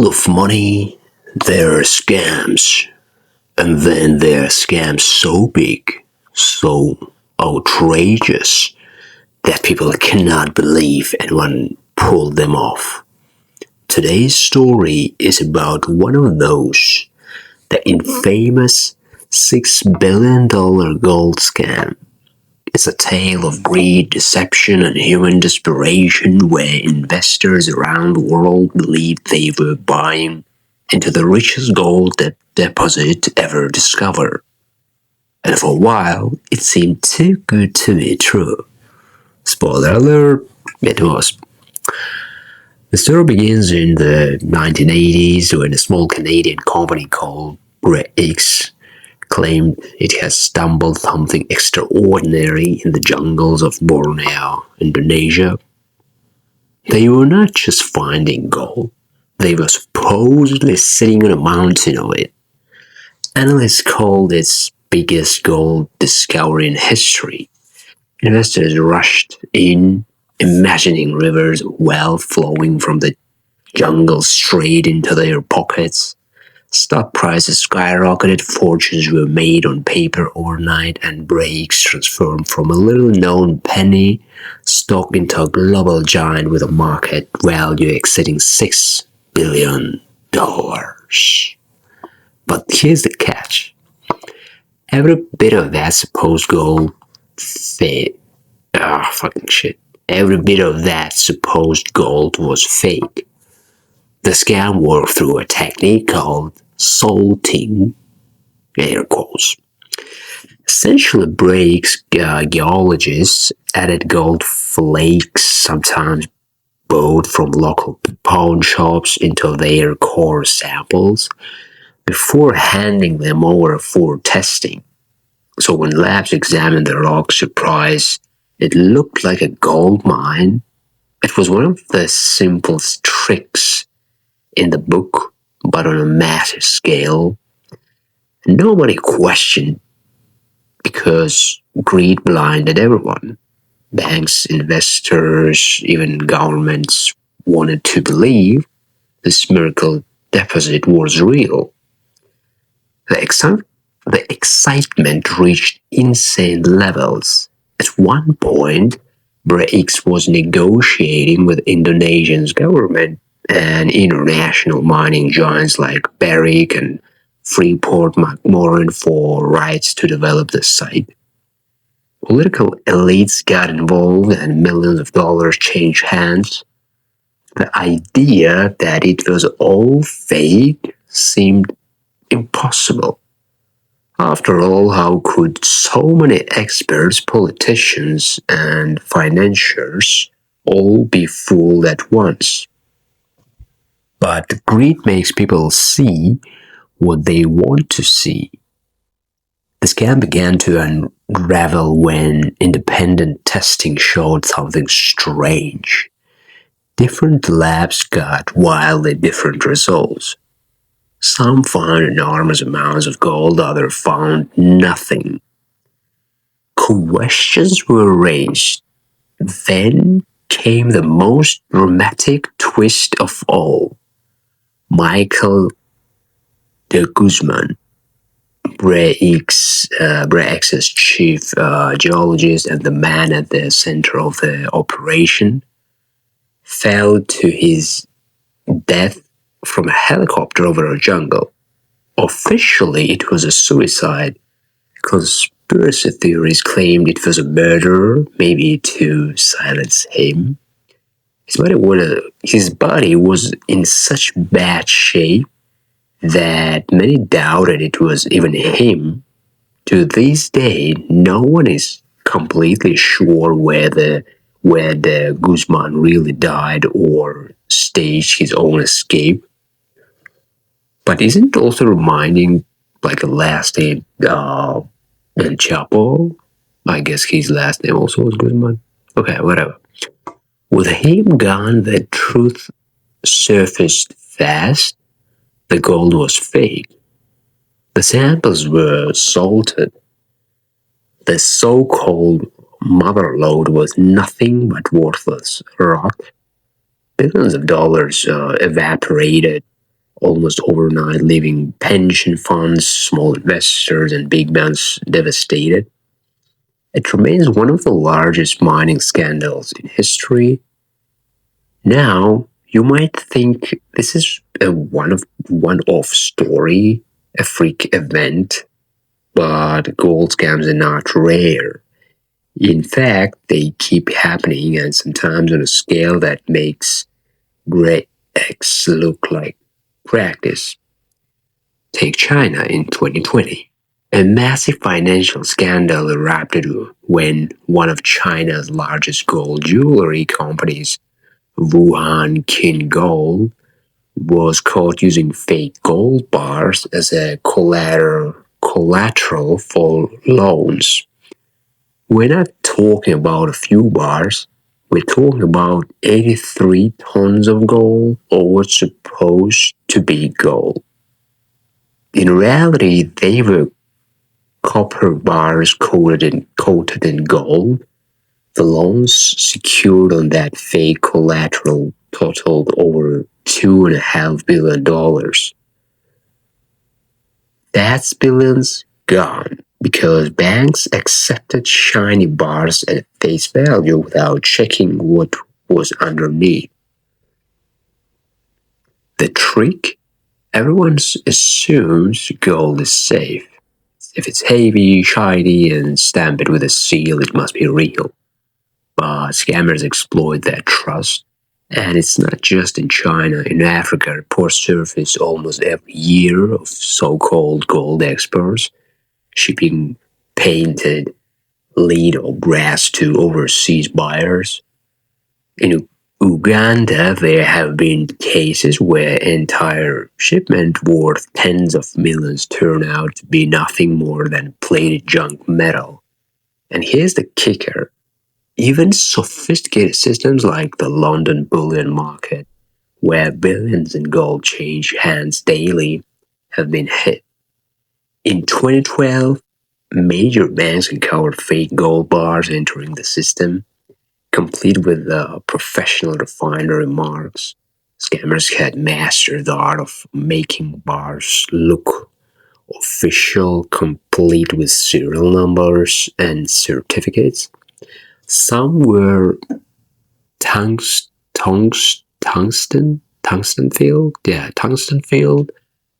world of money, there are scams. And then there are scams so big, so outrageous, that people cannot believe anyone pulled them off. Today's story is about one of those, the infamous $6 billion gold scam. It's a tale of greed, deception, and human desperation where investors around the world believed they were buying into the richest gold deposit ever discovered. And for a while, it seemed too good to be true. Spoiler alert, it was. The story begins in the 1980s when a small Canadian company called X claimed it has stumbled something extraordinary in the jungles of Borneo, Indonesia. They were not just finding gold, they were supposedly sitting on a mountain of it. Analysts called it biggest gold discovery in history. Investors rushed in, imagining rivers of wealth flowing from the jungle straight into their pockets. Stock prices skyrocketed, fortunes were made on paper overnight, and breaks transformed from a little-known penny stock into a global giant with a market value exceeding $6 billion. But here's the catch. Every bit of that supposed gold fake. Every bit of that supposed gold was fake. The scam worked through a technique called salting, air quotes. Essentially breaks geologists added gold flakes, sometimes bought from local pawn shops, into their core samples before handing them over for testing. So when labs examined the rock, surprised it looked like a gold mine. It was one of the simplest tricks in the book, but on a massive scale. Nobody questioned because greed blinded everyone. Banks, investors, even governments wanted to believe this miracle deposit was real. The excitement reached insane levels. At one point, Breaks was negotiating with Indonesia's government and international mining giants like Barrick and Freeport-McMoRan for rights to develop the site. Political elites got involved and millions of dollars changed hands. The idea that it was all fake seemed impossible. After all, how could so many experts, politicians, and financiers all be fooled at once? But greed makes people see what they want to see. The scam began to unravel when independent testing showed something strange. Different labs got wildly different results. Some found enormous amounts of gold, others found nothing. Questions were raised. Then came the most dramatic twist of all. Michael de Guzman, Breax's chief geologist and the man at the center of the operation, fell to his death from a helicopter over a jungle. Officially, it was a suicide. Conspiracy theories claimed it was a murder, maybe to silence him. His body was in such bad shape that many doubted it was even him. To this day, no one is completely sure whether Guzman really died or staged his own escape. But isn't it also reminding like a last name El Chapo? I guess his last name also was Guzman. Okay, whatever. With him gone, the truth surfaced fast. The gold was fake. The samples were salted. The so-called mother lode was nothing but worthless rock. Billions of dollars evaporated. almost overnight, leaving pension funds, small investors, and big banks devastated. It remains one of the largest mining scandals in history. Now, you might think this is a one-off story, a freak event, but gold scams are not rare. In fact, they keep happening, and sometimes on a scale that makes great X look like practice. Take China in 2020. A massive financial scandal erupted when one of China's largest gold jewelry companies, Wuhan King Gold, was caught using fake gold bars as a collateral for loans. We're not talking about a few bars. We're talking about 83 tons of gold, or what's supposed to be gold. In reality, they were copper bars coated in gold. The loans secured on that fake collateral totaled over $2.5 billion. That's billions gone because banks accepted shiny bars at face value without checking what was underneath. The trick? Everyone assumes gold is safe. If it's heavy, shiny, and stamped with a seal, it must be real. But scammers exploit that trust. And it's not just in China. In Africa, reports surface almost every year of so-called gold experts shipping painted lead or brass to overseas buyers. In Uganda, there have been cases where entire shipment worth tens of millions turn out to be nothing more than plated junk metal. And here's the kicker. Even sophisticated systems like the London bullion market, where billions in gold change hands daily, have been hit. In 2012, major banks uncovered fake gold bars entering the system, complete with professional refinery marks. Scammers had mastered the art of making bars look official, complete with serial numbers and certificates. Some were tungsten field,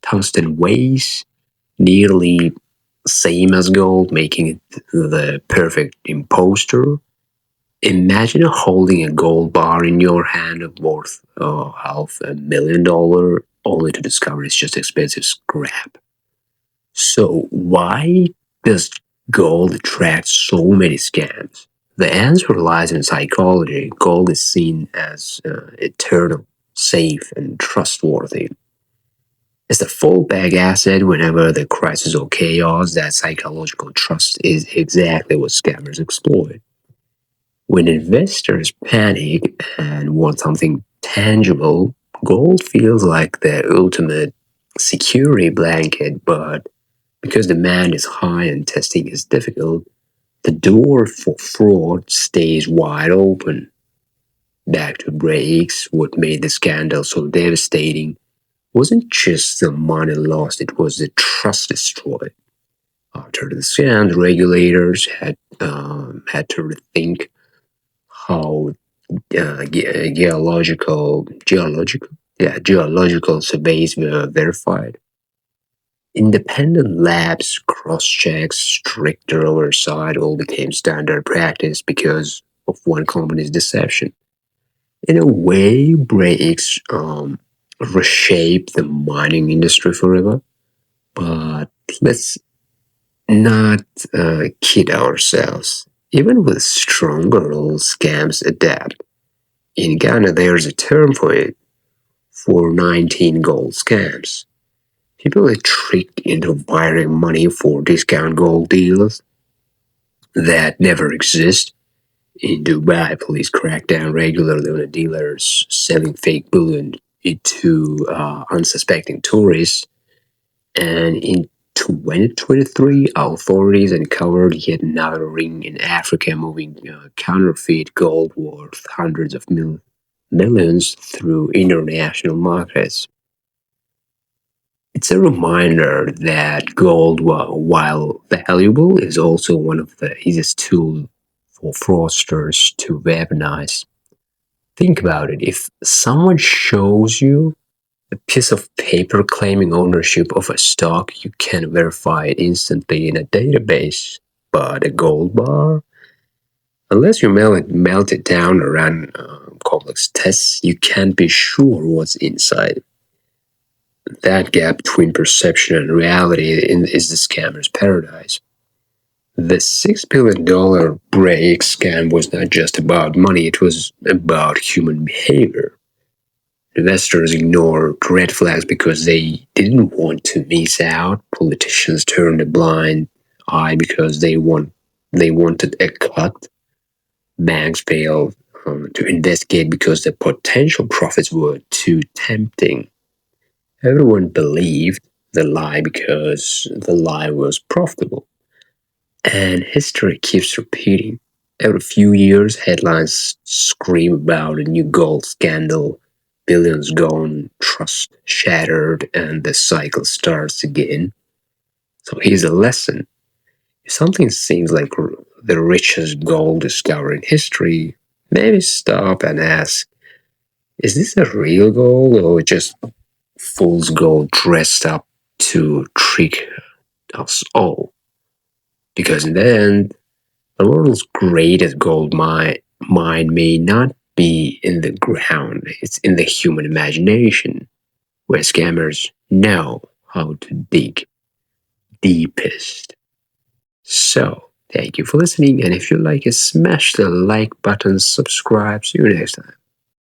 tungsten weighs nearly same as gold, making it the perfect imposter. Imagine holding a gold bar in your hand worth $500,000 only to discover it's just expensive scrap. So why does gold attract so many scams? The answer lies in psychology. Gold is seen as eternal, safe, and trustworthy. It's the fallback asset whenever the crisis or chaos. That psychological trust is exactly what scammers exploit. When investors panic and want something tangible, gold feels like the ultimate security blanket, but because demand is high and testing is difficult, the door for fraud stays wide open. Back to breaks, what made the scandal so devastating wasn't just the money lost, it was the trust destroyed. After the scams, regulators had to rethink how geological surveys were verified. Independent labs, cross checks, stricter oversight all became standard practice because of one company's deception. In a way, breaks reshaped the mining industry forever. But let's not kid ourselves. Even with stronger rules, scams adapt. In Ghana, there's a term for it, for 19 gold scams. People are tricked into wiring money for discount gold deals that never exist. In Dubai, police crack down regularly on dealers selling fake bullion to unsuspecting tourists. And in 2023, authorities uncovered yet another ring in Africa moving counterfeit gold worth hundreds of millions through international markets. It's a reminder that gold, while valuable, is also one of the easiest tools for fraudsters to weaponize. Think about it. If someone shows you a piece of paper claiming ownership of a stock, you can verify it instantly in a database. But a gold bar, unless you melt it down or run complex tests, you can't be sure what's inside. That gap between perception and reality is the scammer's paradise. The $6 billion break scam was not just about money, it was about human behavior. Investors ignored red flags because they didn't want to miss out. Politicians turned a blind eye because they wanted a cut. Banks failed to investigate because the potential profits were too tempting. Everyone believed the lie because the lie was profitable. And history keeps repeating. Every few years, headlines scream about a new gold scandal, billions gone, trust shattered, and the cycle starts again. So here's a lesson. If something seems like the richest gold discovery in history, maybe stop and ask, is this a real gold or just fool's gold dressed up to trick us all? Because in the end, the world's greatest mine may not be in the ground, it's in the human imagination, where scammers know how to dig deepest. So, thank you for listening, and if you like it, smash the like button, subscribe. See you next time.